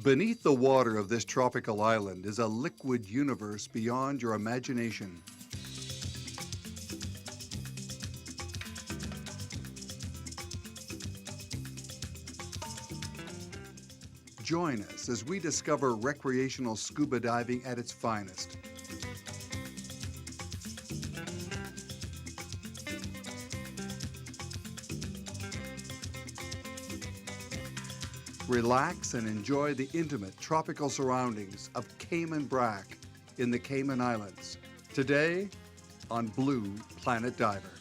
Beneath the water of this tropical island is a liquid universe beyond your imagination. Join us as we discover recreational scuba diving at its finest. Relax and enjoy the intimate tropical surroundings of Cayman Brac in the Cayman Islands. Today on Blue Planet Diver.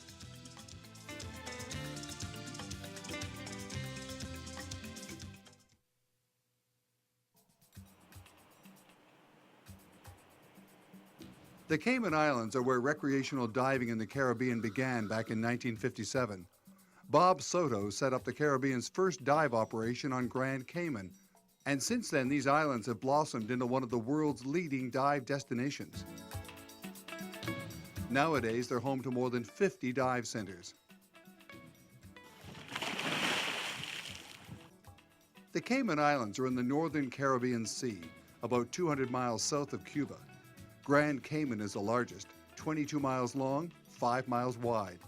The Cayman Islands are where recreational diving in the Caribbean began back in 1957. Bob Soto set up the Caribbean's first dive operation on Grand Cayman, and since then these islands have blossomed into one of the world's leading dive destinations. Nowadays, they're home to more than 50 dive centers. The Cayman Islands are in the northern Caribbean Sea, about 200 miles south of Cuba. Grand Cayman is the largest, 22 miles long, 5 miles wide.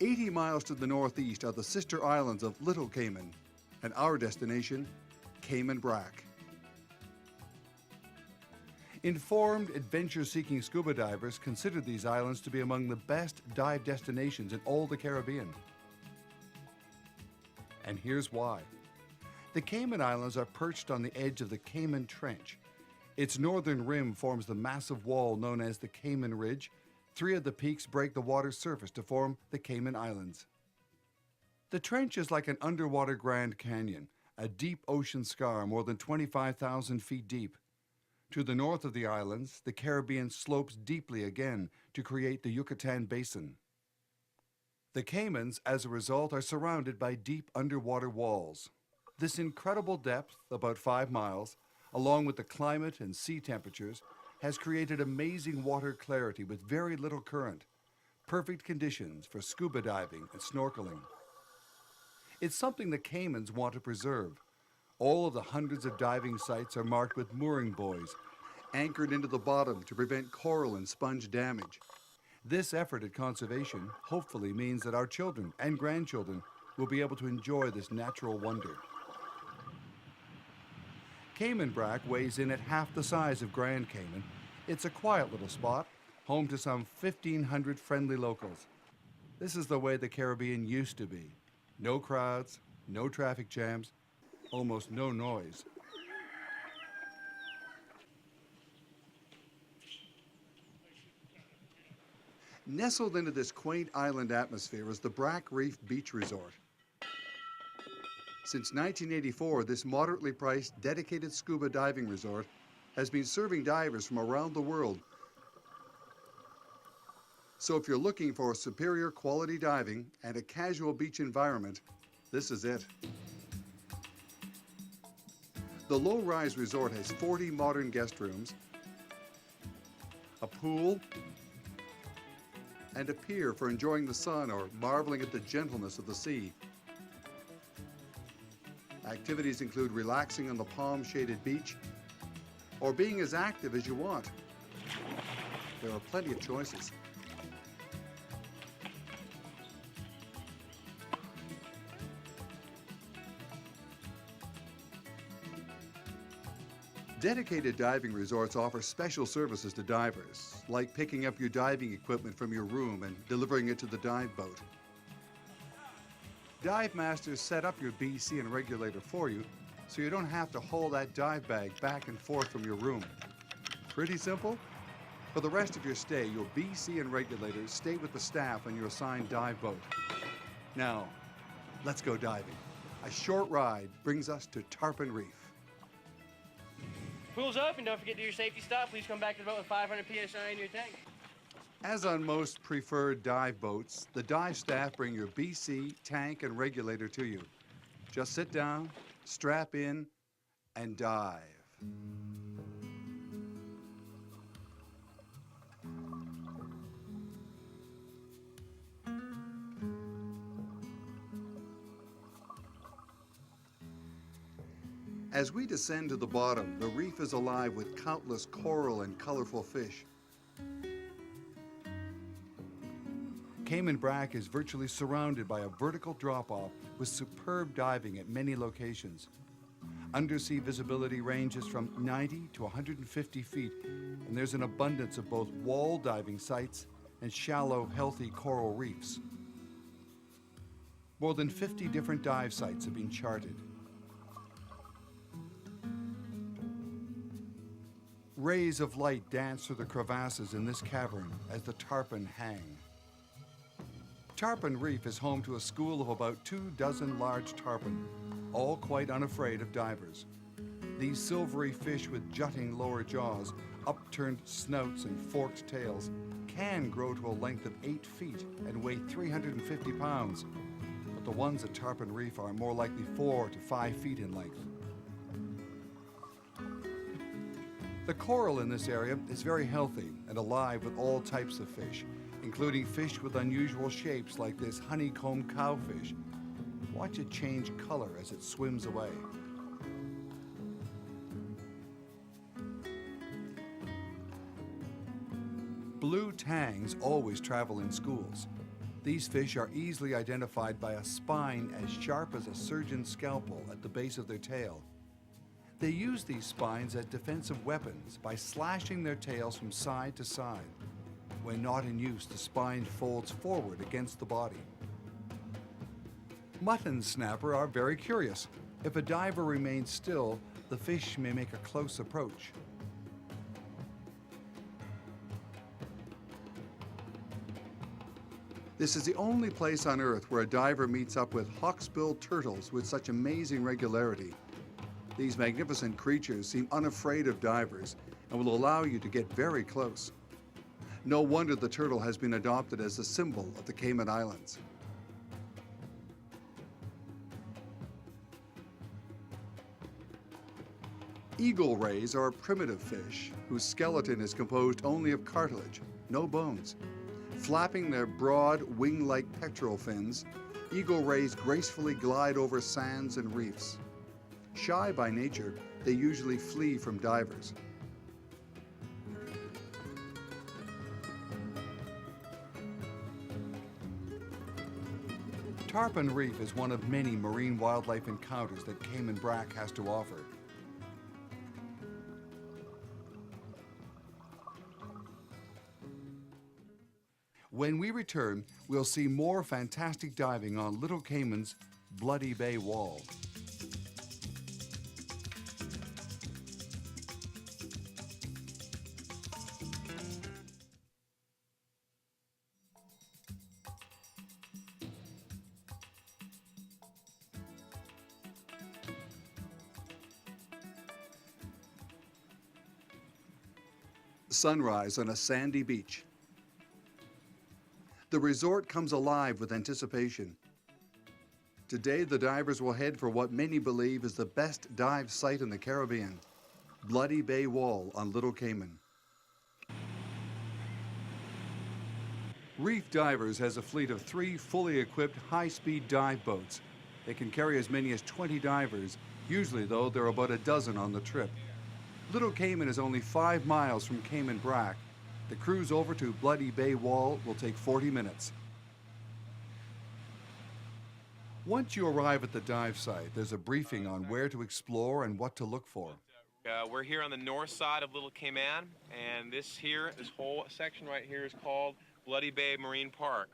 80 miles to the northeast are the sister islands of Little Cayman, and our destination, Cayman Brac. Informed, adventure-seeking scuba divers consider these islands to be among the best dive destinations in all the Caribbean. And here's why. The Cayman Islands are perched on the edge of the Cayman Trench. Its northern rim forms the massive wall known as the Cayman Ridge. 3 of the peaks break the water's surface to form the Cayman Islands. The trench is like an underwater Grand Canyon, a deep ocean scar more than 25,000 feet deep. To the north of the islands, the Caribbean slopes deeply again to create the Yucatan Basin. The Caymans, as a result, are surrounded by deep underwater walls. This incredible depth, about 5 miles, along with the climate and sea temperatures, has created amazing water clarity with very little current, perfect conditions for scuba diving and snorkeling. It's something the Caymans want to preserve. All of the hundreds of diving sites are marked with mooring buoys, anchored into the bottom to prevent coral and sponge damage. This effort at conservation hopefully means that our children and grandchildren will be able to enjoy this natural wonder. Cayman Brac weighs in at half the size of Grand Cayman. It's a quiet little spot, home to some 1,500 friendly locals. This is the way the Caribbean used to be. No crowds, no traffic jams, almost no noise. Nestled into this quaint island atmosphere is the Brac Reef Beach Resort. Since 1984, this moderately priced, dedicated scuba diving resort has been serving divers from around the world. So if you're looking for superior quality diving and a casual beach environment, this is it. The low-rise resort has 40 modern guest rooms, a pool, and a pier for enjoying the sun or marveling at the gentleness of the sea. Activities include relaxing on the palm-shaded beach or being as active as you want. There are plenty of choices. Dedicated diving resorts offer special services to divers, like picking up your diving equipment from your room and delivering it to the dive boat. Dive masters set up your BC and regulator for you, so you don't have to haul that dive bag back and forth from your room. Pretty simple? For the rest of your stay, your BC and regulators stay with the staff on your assigned dive boat. Now, let's go diving. A short ride brings us to Tarpon Reef. Pool's open. Don't forget to do your safety stop. Please come back to the boat with 500 PSI in your tank. As on most preferred dive boats, the dive staff bring your BC, tank, and regulator to you. Just sit down, strap in, and dive. As we descend to the bottom, the reef is alive with countless coral and colorful fish. Cayman Brac is virtually surrounded by a vertical drop-off with superb diving at many locations. Undersea visibility ranges from 90 to 150 feet, and there's an abundance of both wall diving sites and shallow, healthy coral reefs. More than 50 different dive sites have been charted. Rays of light dance through the crevasses in this cavern as the tarpon hang. Tarpon Reef is home to a school of about 24 large tarpon, all quite unafraid of divers. These silvery fish with jutting lower jaws, upturned snouts and forked tails can grow to a length of 8 feet and weigh 350 pounds, but the ones at Tarpon Reef are more likely 4 to 5 feet in length. The coral in this area is very healthy and alive with all types of fish, including fish with unusual shapes like this honeycomb cowfish. Watch it change color as it swims away. Blue tangs always travel in schools. These fish are easily identified by a spine as sharp as a surgeon's scalpel at the base of their tail. They use these spines as defensive weapons by slashing their tails from side to side. When not in use, the spine folds forward against the body. Mutton snapper are very curious. If a diver remains still, the fish may make a close approach. This is the only place on Earth where a diver meets up with hawksbill turtles with such amazing regularity. These magnificent creatures seem unafraid of divers and will allow you to get very close. No wonder the turtle has been adopted as a symbol of the Cayman Islands. Eagle rays are a primitive fish whose skeleton is composed only of cartilage, no bones. Flapping their broad, wing-like pectoral fins, eagle rays gracefully glide over sands and reefs. Shy by nature, they usually flee from divers. Tarpon Reef is one of many marine wildlife encounters that Cayman Brac has to offer. When we return, we'll see more fantastic diving on Little Cayman's Bloody Bay Wall. Sunrise on a sandy beach. The resort comes alive with anticipation. Today, the divers will head for what many believe is the best dive site in the Caribbean, Bloody Bay Wall on Little Cayman. Reef Divers has a fleet of 3 fully equipped high-speed dive boats. They can carry as many as 20 divers. Usually, though, there are about a dozen on the trip. Little Cayman is only 5 miles from Cayman Brac. The cruise over to Bloody Bay Wall will take 40 minutes. Once you arrive at the dive site, there's a briefing on where to explore and what to look for. We're here on the north side of Little Cayman, and this whole section right here is called Bloody Bay Marine Park.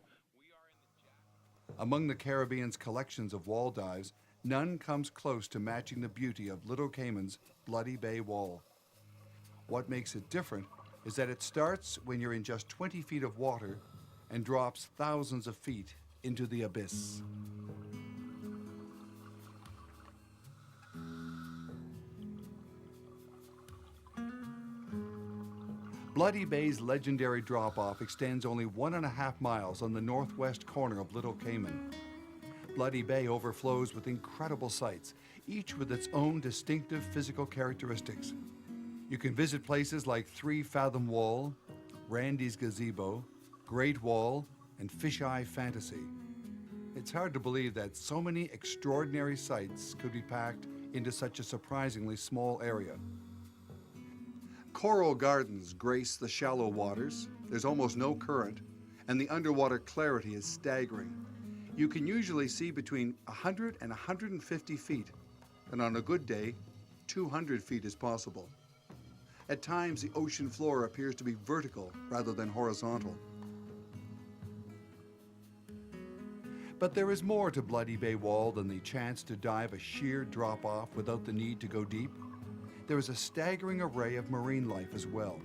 Among the Caribbean's collections of wall dives, none comes close to matching the beauty of Little Cayman's Bloody Bay Wall. What makes it different is that it starts when you're in just 20 feet of water and drops thousands of feet into the abyss. Bloody Bay's legendary drop-off extends only 1.5 miles on the northwest corner of Little Cayman. Bloody Bay overflows with incredible sights, each with its own distinctive physical characteristics. You can visit places like 3 Fathom Wall, Randy's Gazebo, Great Wall, and Fisheye Fantasy. It's hard to believe that so many extraordinary sights could be packed into such a surprisingly small area. Coral gardens grace the shallow waters. There's almost no current, and the underwater clarity is staggering. You can usually see between 100 and 150 feet, and on a good day, 200 feet is possible. At times, the ocean floor appears to be vertical rather than horizontal. But there is more to Bloody Bay Wall than the chance to dive a sheer drop-off without the need to go deep. There is a staggering array of marine life as well.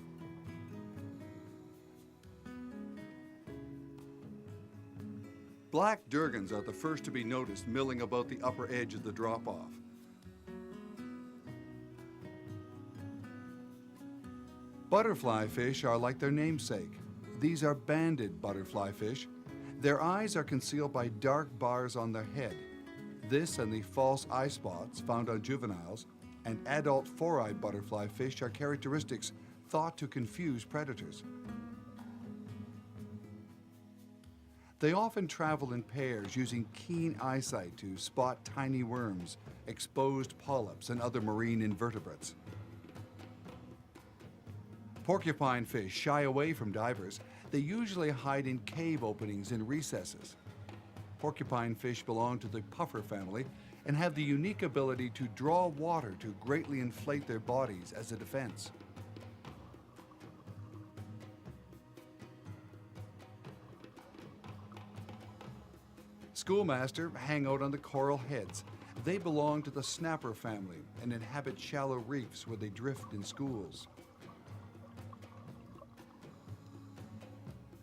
Black durgans are the first to be noticed milling about the upper edge of the drop-off. Butterfly fish are like their namesake. These are banded butterfly fish. Their eyes are concealed by dark bars on their head. This and the false eye spots found on juveniles and adult four-eyed butterfly fish are characteristics thought to confuse predators. They often travel in pairs using keen eyesight to spot tiny worms, exposed polyps, and other marine invertebrates. Porcupine fish shy away from divers. They usually hide in cave openings and recesses. Porcupine fish belong to the puffer family and have the unique ability to draw water to greatly inflate their bodies as a defense. Schoolmaster hang out on the coral heads. They belong to the snapper family and inhabit shallow reefs where they drift in schools.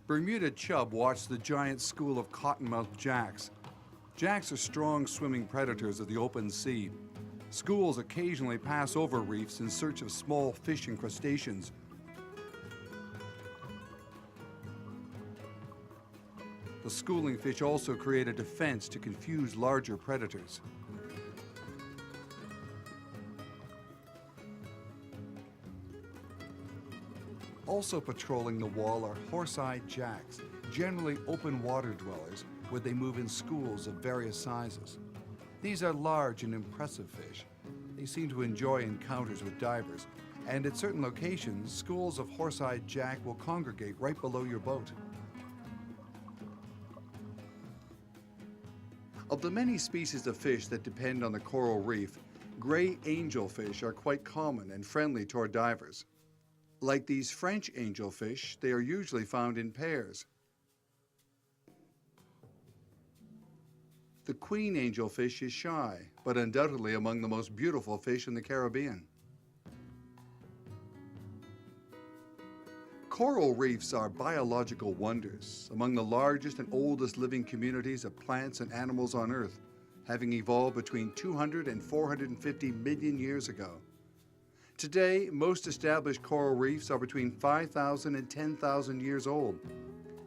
Bermuda chub watch the giant school of cottonmouth jacks. Jacks are strong swimming predators of the open sea. Schools occasionally pass over reefs in search of small fish and crustaceans. The schooling fish also create a defense to confuse larger predators. Also patrolling the wall are horse-eyed jacks, generally open water dwellers, where they move in schools of various sizes. These are large and impressive fish. They seem to enjoy encounters with divers, and at certain locations, schools of horse-eyed jack will congregate right below your boat. Of the many species of fish that depend on the coral reef, gray angelfish are quite common and friendly toward divers. Like these French angelfish, they are usually found in pairs. The queen angelfish is shy, but undoubtedly among the most beautiful fish in the Caribbean. Coral reefs are biological wonders, among the largest and oldest living communities of plants and animals on Earth, having evolved between 200 and 450 million years ago. Today, most established coral reefs are between 5,000 and 10,000 years old,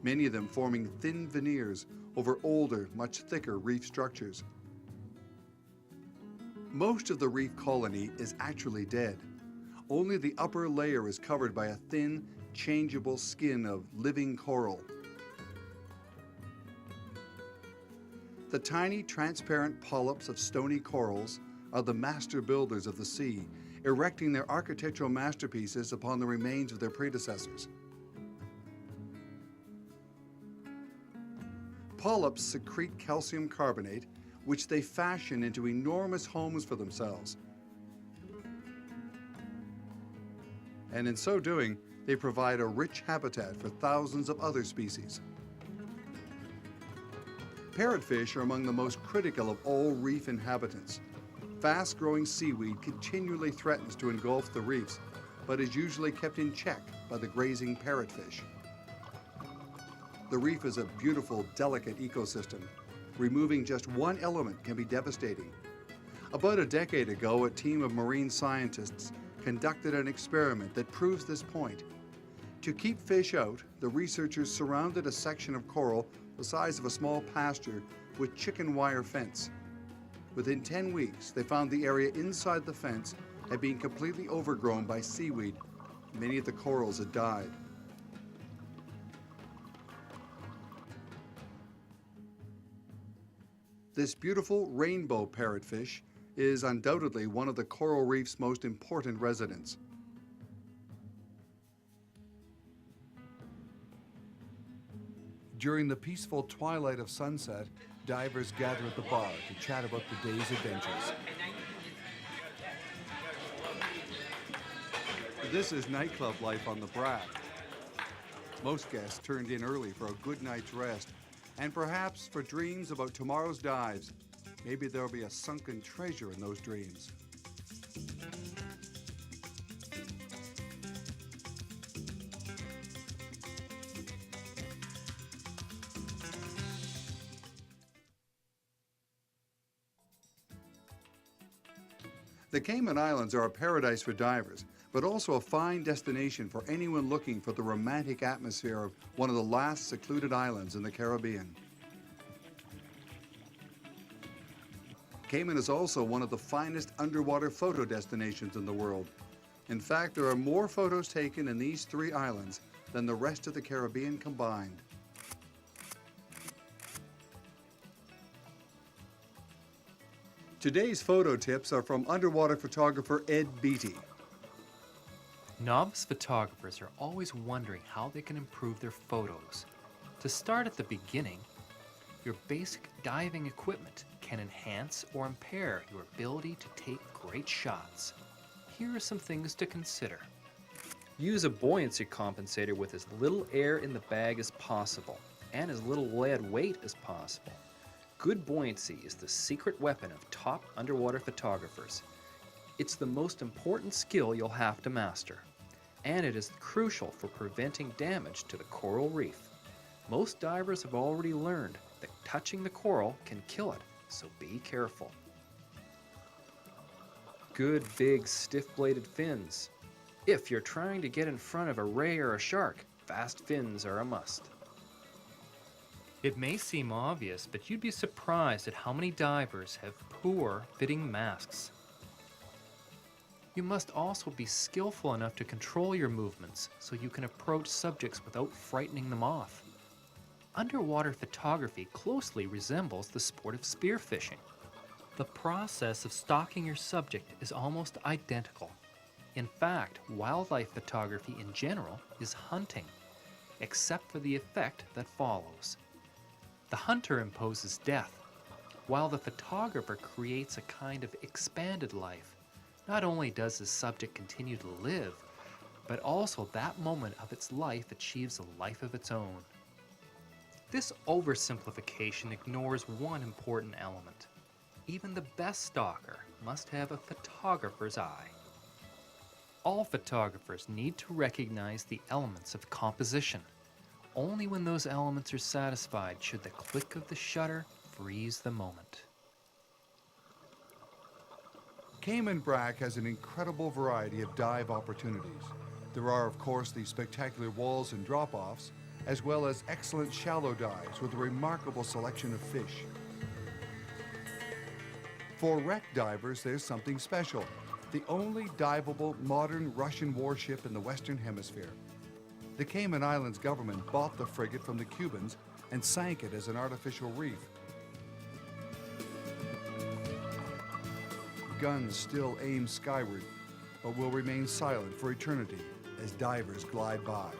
many of them forming thin veneers over older, much thicker reef structures. Most of the reef colony is actually dead. Only the upper layer is covered by a thin, changeable skin of living coral. The tiny, transparent polyps of stony corals are the master builders of the sea, erecting their architectural masterpieces upon the remains of their predecessors. Polyps secrete calcium carbonate, which they fashion into enormous homes for themselves. And in so doing, they provide a rich habitat for thousands of other species. Parrotfish are among the most critical of all reef inhabitants. Fast-growing seaweed continually threatens to engulf the reefs, but is usually kept in check by the grazing parrotfish. The reef is a beautiful, delicate ecosystem. Removing just one element can be devastating. About a decade ago, a team of marine scientists conducted an experiment that proves this point. To keep fish out, the researchers surrounded a section of coral the size of a small pasture with chicken wire fence. Within 10 weeks, they found the area inside the fence had been completely overgrown by seaweed. Many of the corals had died. This beautiful rainbow parrotfish is undoubtedly one of the coral reef's most important residents. During the peaceful twilight of sunset, divers gather at the bar to chat about the day's adventures. This is nightclub life on the Brac. Most guests turned in early for a good night's rest, and perhaps for dreams about tomorrow's dives. Maybe there'll be a sunken treasure in those dreams. The Cayman Islands are a paradise for divers, but also a fine destination for anyone looking for the romantic atmosphere of one of the last secluded islands in the Caribbean. Cayman is also one of the finest underwater photo destinations in the world. In fact, there are more photos taken in these 3 islands than the rest of the Caribbean combined. Today's photo tips are from underwater photographer Ed Beatty. Novice photographers are always wondering how they can improve their photos. To start at the beginning, your basic diving equipment can enhance or impair your ability to take great shots. Here are some things to consider. Use a buoyancy compensator with as little air in the bag as possible and as little lead weight as possible. Good buoyancy is the secret weapon of top underwater photographers. It's the most important skill you'll have to master, and it is crucial for preventing damage to the coral reef. Most divers have already learned that touching the coral can kill it, so be careful. Good big stiff-bladed fins. If you're trying to get in front of a ray or a shark, fast fins are a must. It may seem obvious, but you'd be surprised at how many divers have poor fitting masks. You must also be skillful enough to control your movements so you can approach subjects without frightening them off. Underwater photography closely resembles the sport of spearfishing. The process of stalking your subject is almost identical. In fact, wildlife photography in general is hunting, except for the effect that follows. The hunter imposes death, while the photographer creates a kind of expanded life. Not only does the subject continue to live, but also that moment of its life achieves a life of its own. This oversimplification ignores one important element. Even the best stalker must have a photographer's eye. All photographers need to recognize the elements of composition. Only when those elements are satisfied should the click of the shutter freeze the moment. Cayman Brac has an incredible variety of dive opportunities. There are, of course, the spectacular walls and drop-offs, as well as excellent shallow dives with a remarkable selection of fish. For wreck divers, there's something special. The only diveable modern Russian warship in the Western Hemisphere. The Cayman Islands government bought the frigate from the Cubans and sank it as an artificial reef. Guns still aim skyward, but will remain silent for eternity as divers glide by.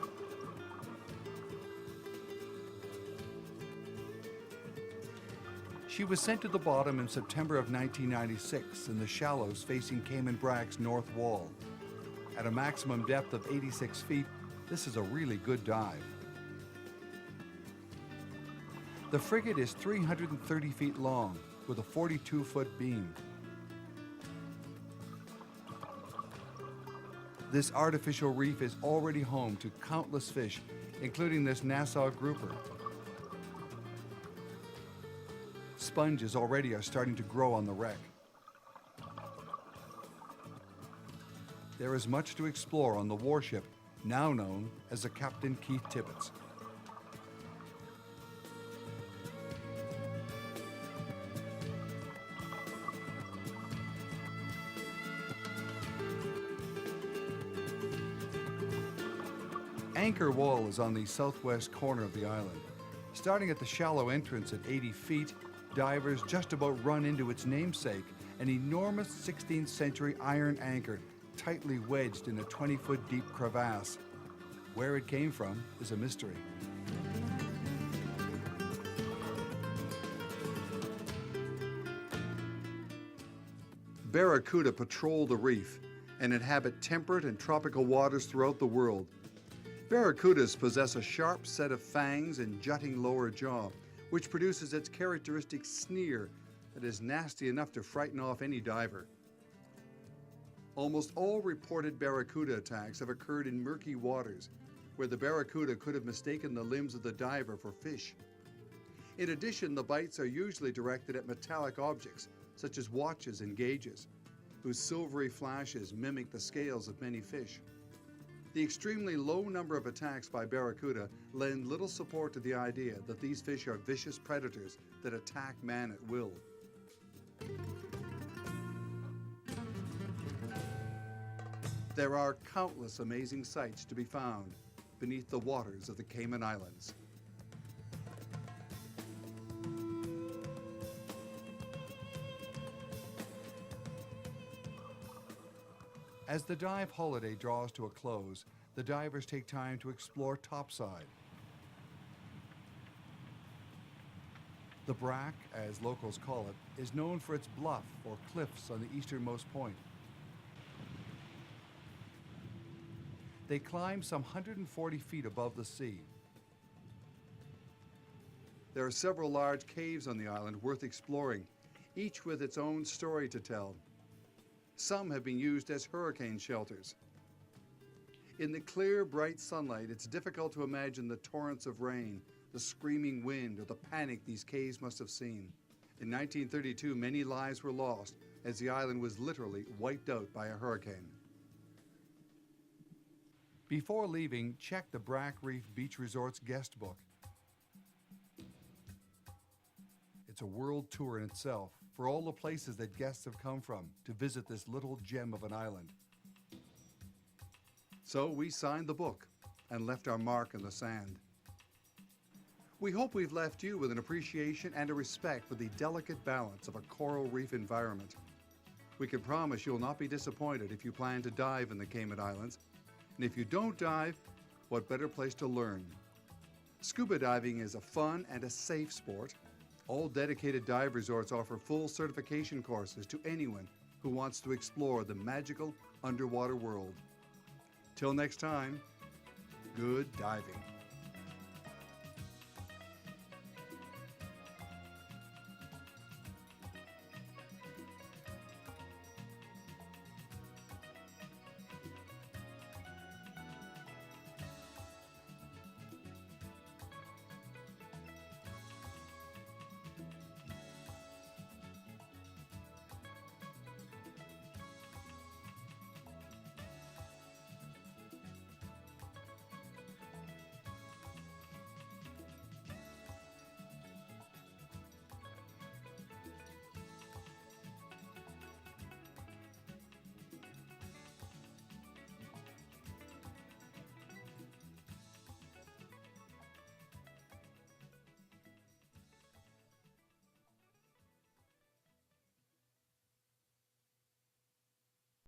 She was sent to the bottom in September of 1996 in the shallows facing Cayman Brac's north wall. At a maximum depth of 86 feet, this is a really good dive. The frigate is 330 feet long with a 42-foot beam. This artificial reef is already home to countless fish, including this Nassau grouper. Sponges already are starting to grow on the wreck. There is much to explore on the warship, now known as the Captain Keith Tibbets. Anchor Wall is on the southwest corner of the island. Starting at the shallow entrance at 80 feet, divers just about run into its namesake an enormous 16th century iron anchor tightly wedged in a 20-foot deep crevasse. Where it came from is a mystery. Barracuda patrol the reef and inhabit temperate and tropical waters throughout the world. Barracudas possess a sharp set of fangs and jutting lower jaw, which produces its characteristic sneer that is nasty enough to frighten off any diver. Almost all reported barracuda attacks have occurred in murky waters, where the barracuda could have mistaken the limbs of the diver for fish. In addition, the bites are usually directed at metallic objects, such as watches and gauges, whose silvery flashes mimic the scales of many fish. The extremely low number of attacks by barracuda lend little support to the idea that these fish are vicious predators that attack man at will. There are countless amazing sights to be found beneath the waters of the Cayman Islands. As the dive holiday draws to a close, the divers take time to explore topside. The Brac, as locals call it, is known for its bluff or cliffs on the easternmost point. They climb some 140 feet above the sea. There are several large caves on the island worth exploring, each with its own story to tell. Some have been used as hurricane shelters. In the clear, bright sunlight, it's difficult to imagine the torrents of rain, the screaming wind, or the panic these caves must have seen. In 1932, many lives were lost as the island was literally wiped out by a hurricane. Before leaving, check the Brac Reef Beach Resort's guest book. It's a world tour in itself for all the places that guests have come from to visit this little gem of an island. So we signed the book and left our mark in the sand. We hope we've left you with an appreciation and a respect for the delicate balance of a coral reef environment. We can promise you'll not be disappointed if you plan to dive in the Cayman Islands. And if you don't dive, what better place to learn? Scuba diving is a fun and a safe sport. All dedicated dive resorts offer full certification courses to anyone who wants to explore the magical underwater world. Till next time, good diving.